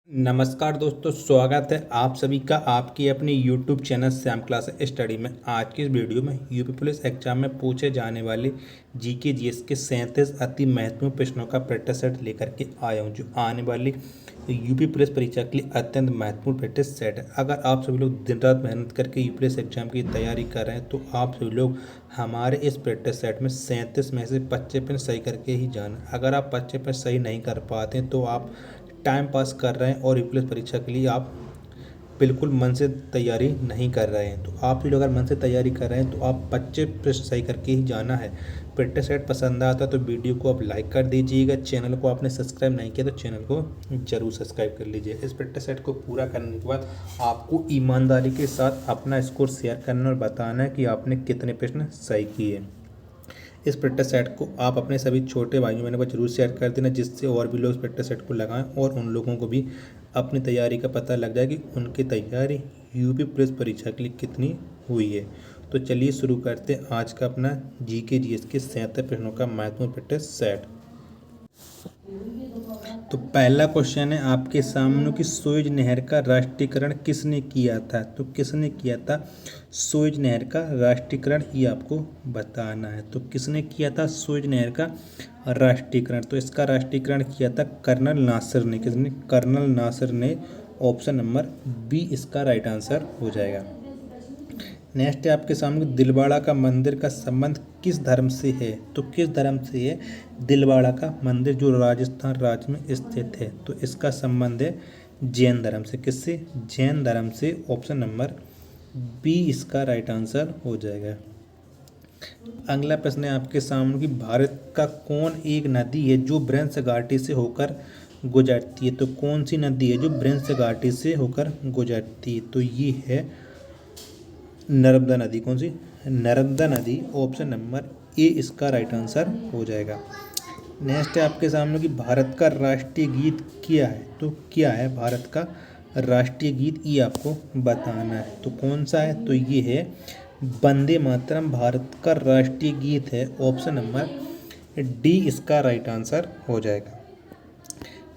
नमस्कार दोस्तों, स्वागत है आप सभी का आपकी अपनी YouTube channel Shyam class study में। आज की इस वीडियो में यूपी पुलिस एग्जाम में पूछे जाने वाले जीके जीएस के 37 अति महत्वपूर्ण प्रश्नों का प्रैक्टिस सेट लेकर के आया हूं, जो आने वाली यूपी पुलिस परीक्षा के लिए अत्यंत महत्वपूर्ण प्रैक्टिस सेट है। अगर आप सभी लोग दिन रात मेहनत करके यूपी पुलिस एग्जाम की तैयारी कर रहे हैं तो आप सभी लोग हमारे इस प्रैक्टिस सेट में 37 में से 25 प्रश्न सही करके ही जाना। अगर आप 25 प्रश्न सही नहीं कर पाते तो आप टाइम पास कर रहे हैं और यूपी परीक्षा के लिए आप बिल्कुल मन से तैयारी नहीं कर रहे हैं। तो आप लोग अगर मन से तैयारी कर रहे हैं तो आप 25 प्रश्न सही करके ही जाना है। प्रैक्टिस सेट पसंद आता तो वीडियो को आप लाइक कर दीजिएगा। चैनल को आपने सब्सक्राइब नहीं किया तो चैनल को जरूर सब्सक्राइब कर लीजिए। इस प्रैक्टिस सेट को पूरा करने के बाद आपको ईमानदारी के साथ अपना स्कोर शेयर करना और बताना है कि आपने कितने प्रश्न सही किए। इस प्रैक्टिस सेट को आप अपने सभी छोटे भाइयों बहनों को जरूर शेयर कर देना, जिससे और भी लोग इस प्रैक्टिस सेट को लगाएं और उन लोगों को भी अपनी तैयारी का पता लग जाए कि उनकी तैयारी यूपी पुलिस परीक्षा के लिए कितनी हुई है। तो चलिए शुरू करते हैं आज का अपना जीके जीएस के 37 प्रश्नों का महत्वपूर्ण प्रैक्टिस सेट। तो पहला क्वेश्चन है आपके सामने कि सुएज नहर का राष्ट्रीयकरण किसने किया था। तो किसने किया था सुएज नहर का राष्ट्रीयकरण, ये आपको बताना है। तो किसने किया था सुएज नहर का राष्ट्रीयकरण। तो इसका राष्ट्रीयकरण किया था कर्नल नासिर ने। किसने? कर्नल नासिर ने। ऑप्शन नंबर बी इसका राइट आंसर हो जाएगा। नेक्स्ट है आपके सामने दिलवाड़ा का मंदिर का संबंध किस धर्म से है। तो किस धर्म से है दिलवाड़ा का मंदिर, जो राजस्थान राज्य में स्थित है। तो इसका संबंध है जैन धर्म से। किससे? जैन धर्म से। ऑप्शन नंबर बी इसका राइट आंसर हो जाएगा। अगला प्रश्न है आपके सामने कि भारत का कौन एक नदी है जो ब्रह्मपुत्र घाटी से होकर गुजरती है। तो कौन सी नदी है जो ब्रह्मपुत्र घाटी से होकर गुजरती है। तो ये है नर्मदा नदी। कौन सी? नर्मदा नदी। ऑप्शन नंबर ए इसका राइट आंसर हो जाएगा। नेक्स्ट है आपके सामने कि भारत का राष्ट्रीय गीत क्या है। तो क्या है भारत का राष्ट्रीय गीत, ये आपको बताना है। तो कौन सा है? तो ये है वंदे मातरम भारत का राष्ट्रीय गीत है। ऑप्शन नंबर डी इसका राइट आंसर हो जाएगा।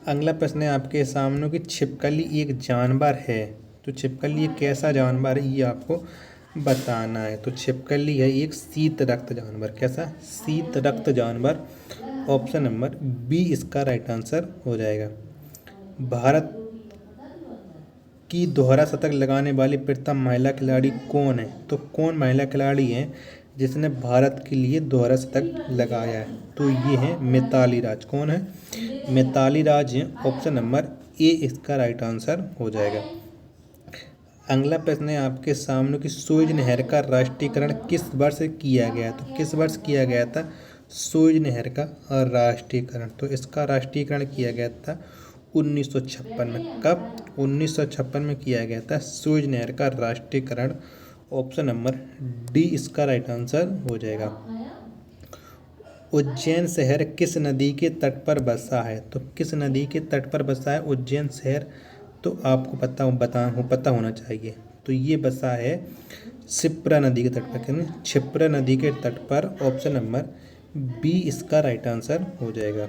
अगला प्रश्न है आपके सामने कि छिपकली एक जानवर है। तो छिपकली एक कैसा जानवर है, ये आपको बताना है। तो छिपकली है एक शीत रक्त जानवर। कैसा? शीत रक्त जानवर। ऑप्शन नंबर बी इसका राइट आंसर हो जाएगा। भारत की दोहरा शतक लगाने वाली प्रथम महिला खिलाड़ी कौन है। तो कौन महिला खिलाड़ी है जिसने भारत के लिए दोहरा शतक लगाया है। तो ये है मिताली राज। कौन है? मिताली राज है। ऑप्शन नंबर ए इसका राइट आंसर हो जाएगा। अगला प्रश्न है आपके सामने कि सुएज नहर का राष्ट्रीयकरण किस वर्ष किया गया। तो किस वर्ष किया गया था सुएज नहर का राष्ट्रीयकरण। तो इसका राष्ट्रीयकरण किया गया था 1956 में। कब? 1956 में किया गया था सुएज नहर का राष्ट्रीयकरण। ऑप्शन नंबर डी इसका राइट आंसर हो जाएगा। उज्जैन शहर किस नदी के तट पर बसा है। तो किस नदी के तट पर बसा है उज्जैन शहर। तो आपको पता होना चाहिए। तो ये बसा है क्षिप्रा नदी के तट पर। क्षिप्रा नदी के तट पर। ऑप्शन नंबर बी इसका राइट आंसर हो जाएगा।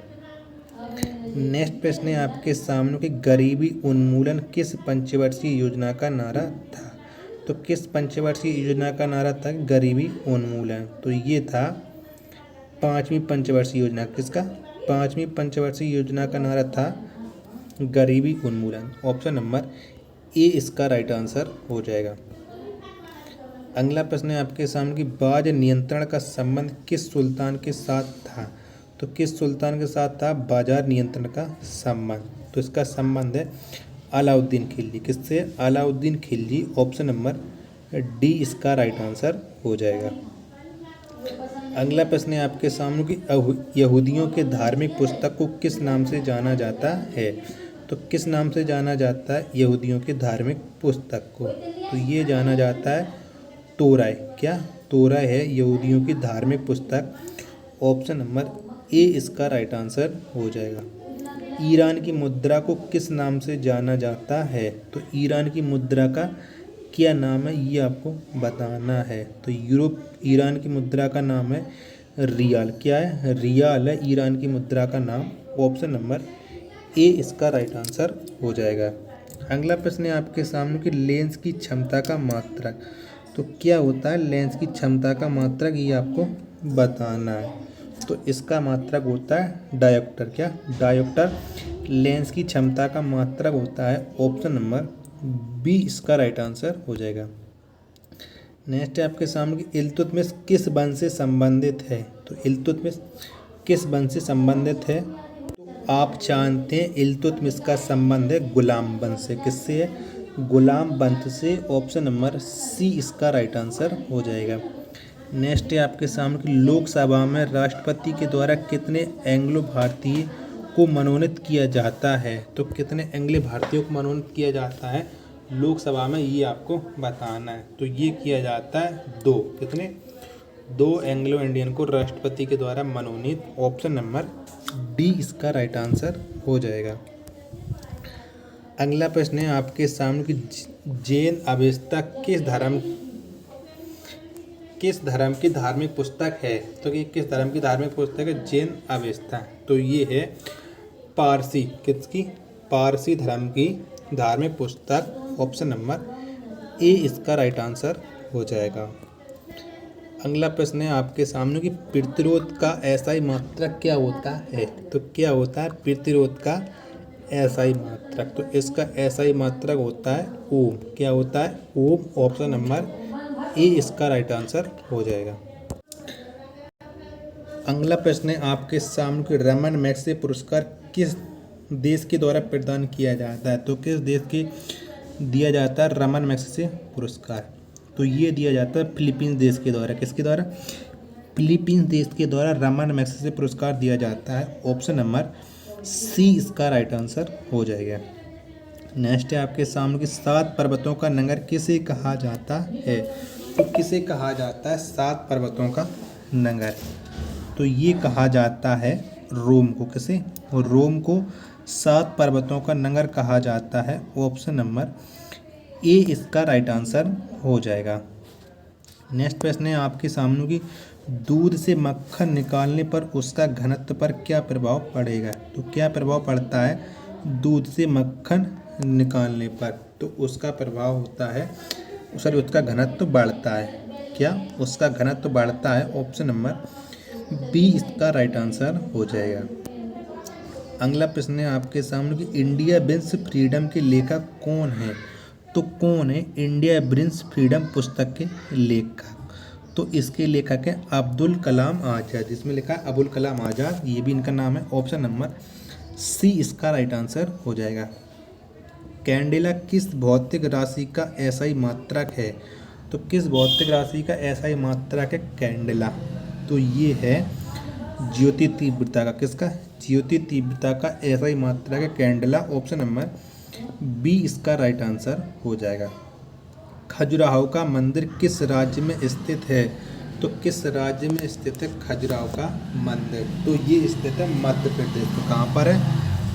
नेक्स्ट प्रश्न है आपके सामने कि गरीबी उन्मूलन किस पंचवर्षीय योजना का नारा था। तो किस पंचवर्षीय योजना का नारा था गरीबी उन्मूलन। तो ये था 5वीं पंचवर्षीय योजना। किसका? 5वीं पंचवर्षीय योजना का नारा था गरीबी उन्मूलन। ऑप्शन नंबर ए इसका राइट आंसर हो जाएगा। अगला प्रश्न है आपके सामने कि बाज नियंत्रण का संबंध किस सुल्तान के साथ था। तो किस सुल्तान के साथ था बाजार नियंत्रण का संबंध। तो इसका संबंध है अलाउद्दीन खिलजी। किससे? Alauddin Khilji. Option number D इसका राइट आंसर हो जाएगा। अगला प्रश्न है आपके सामने कि यहूदियों के धार्मिक पुस्तक को किस नाम से जाना जाता है। तो किस नाम से जाना जाता है यहूदियों के धार्मिक पुस्तक को। तो ये जाना जाता है तोरा। क्या? तोरा है यहूदियों की धार्मिक पुस्तक। ऑप्शन नंबर ए इसका राइट आंसर हो जाएगा। ईरान की मुद्रा को किस नाम से जाना जाता है। तो ईरान की मुद्रा का क्या नाम है, ये आपको बताना है। तो ईरान की मुद्रा का नाम है रियाल। क्या है? रियाल है ईरान की मुद्रा का नाम। ऑप्शन नंबर ए इसका राइट आंसर हो जाएगा। अगला प्रश्न है आपके सामने कि लेंस की क्षमता का मात्रक। तो क्या होता है लेंस की क्षमता का मात्रक, ये आपको बताना है। तो इसका मात्रक होता है डायोप्टर। क्या डायोप्टर लेंस की क्षमता का मात्रक होता है। ऑप्शन नंबर बी इसका राइट आंसर हो जाएगा। नेक्स्ट है आपके सामने कि इल्तुतमिश किस वंश से संबंधित है। तो इल्तुतमिश किस वंश से संबंधित है। तो आप जानते हैं इल्तुतमिश का संबंध है गुलाम वंश से। किससे है, गुलाम वंश से। ऑप्शन नंबर सी इसका राइट आंसर हो जाएगा। नेक्स्ट है आपके सामने कि लोकसभा में राष्ट्रपति के द्वारा कितने एंग्लो भारतीय को मनोनीत किया जाता है। तो कितने एंग्लो भारतीयों को मनोनीत किया जाता है लोकसभा में, ये आपको बताना है। तो ये किया जाता है 2। कितने, 2 एंग्लो इंडियन को राष्ट्रपति के द्वारा मनोनीत। ऑप्शन नंबर डी इसका राइट आंसर हो जाएगा। अगला प्रश्न है आपके सामने कि जैन अवेस्ता किस धर्म की धार्मिक पुस्तक है। तो ये किस धर्म की धार्मिक पुस्तक है, जैन अवेस्ता। तो ये है पारसी, किसकी, पारसी धर्म की धार्मिक पुस्तक। ऑप्शन नंबर ए इसका राइट आंसर हो जाएगा। अगला प्रश्न है आपके सामने कि प्रतिरोध का एसआई मात्रक क्या होता है। तो क्या होता है प्रतिरोध का एसआई मात्रक। तो इसका एसआई मात्रक होता है ओम। क्या होता है, ओम। ऑप्शन नंबर ए इसका राइट आंसर हो जाएगा। अगला प्रश्न है आपके सामने कि रमन मैग्सेसे पुरस्कार किस देश के द्वारा प्रदान किया जाता है। तो किस देश के दिया जाता है रमन मैग्सेसे पुरस्कार। तो ये दिया जाता है फिलीपींस देश के द्वारा। किसके द्वारा, फिलीपींस देश के द्वारा रमन मैग्सेसे पुरस्कार दिया जाता है। ऑप्शन नंबर सी इसका राइट आंसर हो जाएगा। नेक्स्ट है आपके सामने कि 7 पर्वतों का नगर किसे कहा जाता है। तो किसे कहा जाता है 7 पर्वतों का नगर। तो ये कहा जाता है रोम को। किसे, रोम को 7 पर्वतों का नगर कहा जाता है। ऑप्शन नंबर ए इसका राइट आंसर हो जाएगा। नेक्स्ट प्रश्न है आपके सामने कि दूध से मक्खन निकालने पर उसका घनत्व पर क्या प्रभाव पड़ेगा। तो क्या प्रभाव पड़ता है दूध से मक्खन निकालने पर। तो उसका प्रभाव होता है, सॉरी, उसका घनत्व बढ़ता है। क्या, उसका घनत्व बढ़ता है। ऑप्शन नंबर बी इसका राइट आंसर हो जाएगा। अगला प्रश्न है आपके सामने कि इंडिया विंस फ्रीडम के लेखक कौन है। तो कौन है इंडिया विंस फ्रीडम पुस्तक के लेखक। तो इसके लेखक हैं अब्दुल कलाम आज़ाद। जिसमें लिखा है अबुल कलाम आज़ाद, ये भी इनका नाम है। ऑप्शन नंबर सी इसका राइट आंसर हो जाएगा। कैंडेला किस भौतिक राशि का एसआई मात्रक है। तो किस भौतिक राशि का एसआई मात्रक है कैंडेला। तो ये है ज्योति तीव्रता का। किसका, ज्योति तीव्रता का एसआई मात्रक है कैंडेला। ऑप्शन नंबर बी इसका राइट आंसर हो जाएगा। खजुराहो का मंदिर किस राज्य में स्थित है। तो किस राज्य में स्थित है खजुराहो का मंदिर। तो ये स्थित है मध्य प्रदेश। तो कहाँ पर है,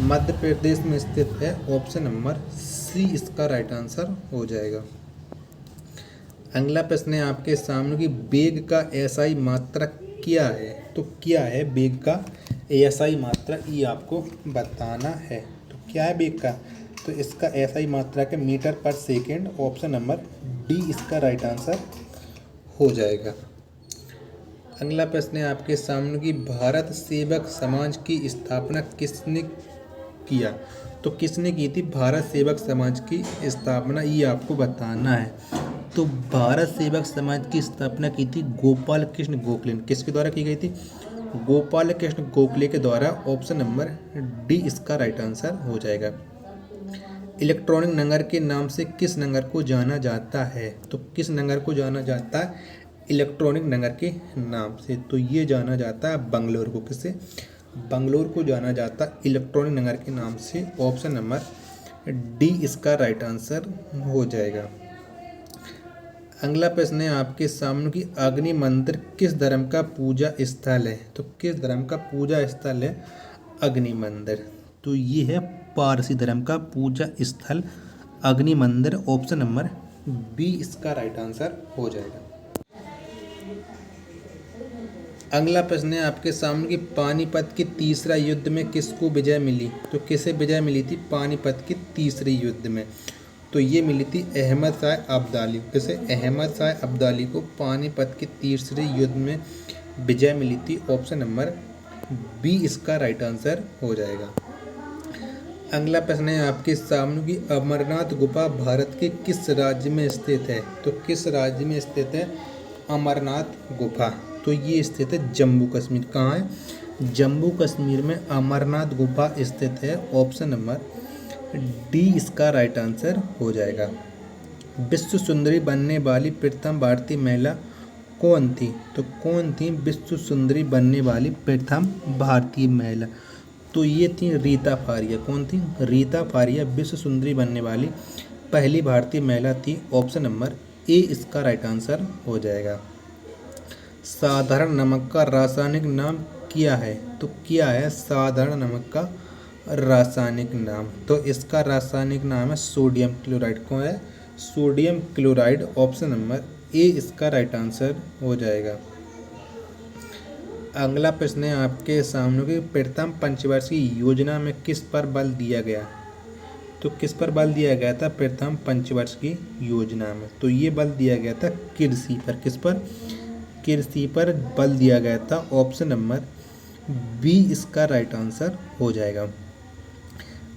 मध्य प्रदेश में स्थित है। ऑप्शन नंबर सी इसका राइट आंसर हो जाएगा। अगला प्रश्न है आपके सामने कि वेग का एसआई मात्रक क्या है। तो क्या है वेग का एसआई मात्रक, ये आपको बताना है। तो क्या है वेग का, तो इसका एसआई मात्रक है मीटर पर सेकेंड। ऑप्शन नंबर डी इसका राइट आंसर हो जाएगा। अगला प्रश्न है आपके सामने कि भारत सेवक समाज की स्थापना किसने किया। तो किसने की थी भारत सेवक समाज की स्थापना, ये आपको बताना है। तो भारत सेवक समाज की स्थापना की थी गोपाल कृष्ण गोखले। किसके द्वारा की गई थी, गोपाल कृष्ण गोखले के द्वारा। ऑप्शन नंबर डी इसका राइट आंसर हो जाएगा। इलेक्ट्रॉनिक नगर के नाम से किस नगर को जाना जाता है। तो किस नगर को जाना जाता है इलेक्ट्रॉनिक नगर के नाम से। तो ये जाना जाता है बंगलोर को। किससे, बंगलोर को जाना जाता है इलेक्ट्रॉनिक नगर के नाम से। ऑप्शन नंबर डी इसका राइट आंसर हो जाएगा। अगला प्रश्न है आपके सामने कि अग्नि मंदिर किस धर्म का पूजा स्थल है। तो किस धर्म का पूजा स्थल है अग्नि मंदिर। तो ये है पारसी धर्म का पूजा स्थल अग्नि मंदिर। ऑप्शन नंबर बी इसका राइट आंसर हो जाएगा। अगला प्रश्न है आपके सामने कि पानीपत के तीसरा युद्ध में किसको विजय मिली। तो किसे विजय मिली थी पानीपत के तीसरे युद्ध में। तो ये मिली थी अहमद शाह अब्दाली। किसे? अहमद शाह अब्दाली को पानीपत के तीसरे युद्ध में विजय मिली थी। ऑप्शन नंबर बी इसका राइट आंसर हो जाएगा। अगला प्रश्न है आपके सामने की अमरनाथ गुफा भारत के किस राज्य में स्थित है। तो किस राज्य में स्थित है अमरनाथ गुफा। तो ये स्थित है जम्मू कश्मीर। कहाँ है? जम्मू कश्मीर में अमरनाथ गुफा स्थित है। ऑप्शन नंबर डी इसका राइट आंसर हो जाएगा। विश्व सुंदरी बनने वाली प्रथम भारतीय महिला कौन थी। तो कौन थी विश्व सुंदरी बनने वाली प्रथम भारतीय महिला। तो ये थी रीता फारिया। कौन थी? रीता फारिया विश्व सुंदरी बनने वाली पहली भारतीय महिला थी। ऑप्शन नंबर ए इसका राइट आंसर हो जाएगा। साधारण नमक का रासायनिक नाम क्या है। तो क्या है साधारण नमक का रासायनिक नाम। तो इसका रासायनिक नाम है सोडियम क्लोराइड। कौन है? Sodium chloride. Option number A इसका राइट आंसर हो जाएगा। अगला प्रश्न है आपके सामने कि प्रथम पंचवार्षिक योजना में किस पर बल दिया गया। तो किस पर बल दिया गया था प्रथम पंचवार्षिक योजना में। तो ये बल दिया गया था कृषि पर। किस पर? कृषि पर बल दिया गया था। ऑप्शन नंबर बी इसका राइट आंसर हो जाएगा।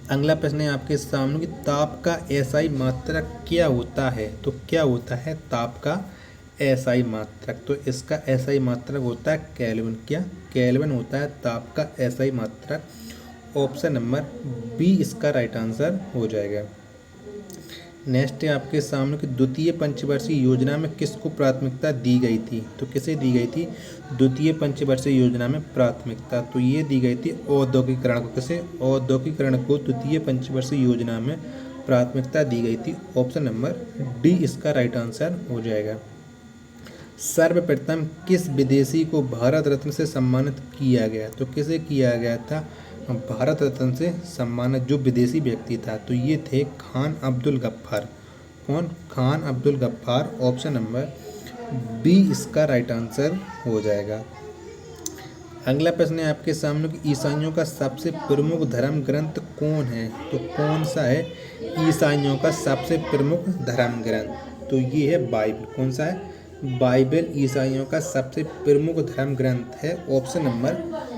अगला प्रश्न है आपके सामने कि ताप का एसआई मात्रक क्या होता है। तो क्या होता है ताप का एसआई मात्रक। तो इसका एसआई मात्रक होता है केल्विन। क्या? केल्विन होता है ताप का एसआई मात्रक। ऑप्शन नंबर बी इसका राइट आंसर हो जाएगा। नेक्स्ट है आपके सामने कि द्वितीय पंचवर्षीय योजना में किसको प्राथमिकता दी गई थी। तो किसे दी गई थी द्वितीय पंचवर्षीय योजना में प्राथमिकता। तो ये दी गई थी औद्योगिकरण को। किसे? औद्योगिकरण को द्वितीय पंचवर्षीय योजना में प्राथमिकता दी गई थी। ऑप्शन नंबर डी इसका राइट आंसर हो जाएगा। सर्वप्रथम किस विदेशी को भारत रत्न से सम्मानित किया गया। तो किसे किया गया था भारत रत्न से सम्मानित जो विदेशी व्यक्ति था। तो ये थे खान अब्दुल गफ्फार। कौन? Khan Abdul Ghaffar. Option number B इसका राइट आंसर हो जाएगा। अगला प्रश्न है आपके सामने कि ईसाइयों का सबसे प्रमुख धर्म ग्रंथ कौन है। तो कौन सा है ईसाइयों का सबसे प्रमुख धर्म ग्रंथ। तो ये है बाइबल। कौन सा है? बाइबल ईसाइयों का सबसे प्रमुख धर्म ग्रंथ है। ऑप्शन नंबर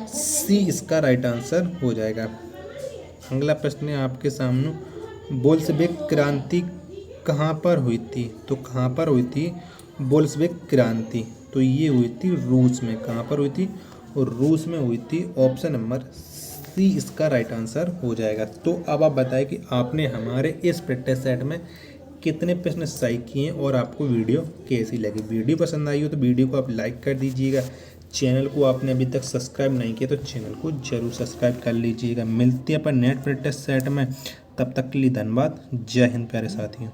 सी इसका राइट आंसर हो जाएगा। अगला प्रश्न है आपके सामने बोल्शेविक क्रांति कहाँ पर हुई थी। तो कहाँ पर हुई थी बोल्शेविक क्रांति। तो ये हुई थी रूस में। कहाँ पर हुई थी? और रूस में हुई थी। ऑप्शन नंबर सी इसका राइट आंसर हो जाएगा। तो अब आप बताएं कि आपने हमारे इस प्रैक्टिस सेट में कितने प्रश्न सही किए और आपको वीडियो कैसी लगी। वीडियो पसंद आई हो तो वीडियो को आप लाइक कर दीजिएगा। चैनल को आपने अभी तक सब्सक्राइब नहीं किया तो चैनल को जरूर सब्सक्राइब कर लीजिएगा। मिलते हैं अपन नेक्स्ट प्रैक्टिस सेट में। तब तक के लिए धन्यवाद। जय हिंद प्यारे साथियों।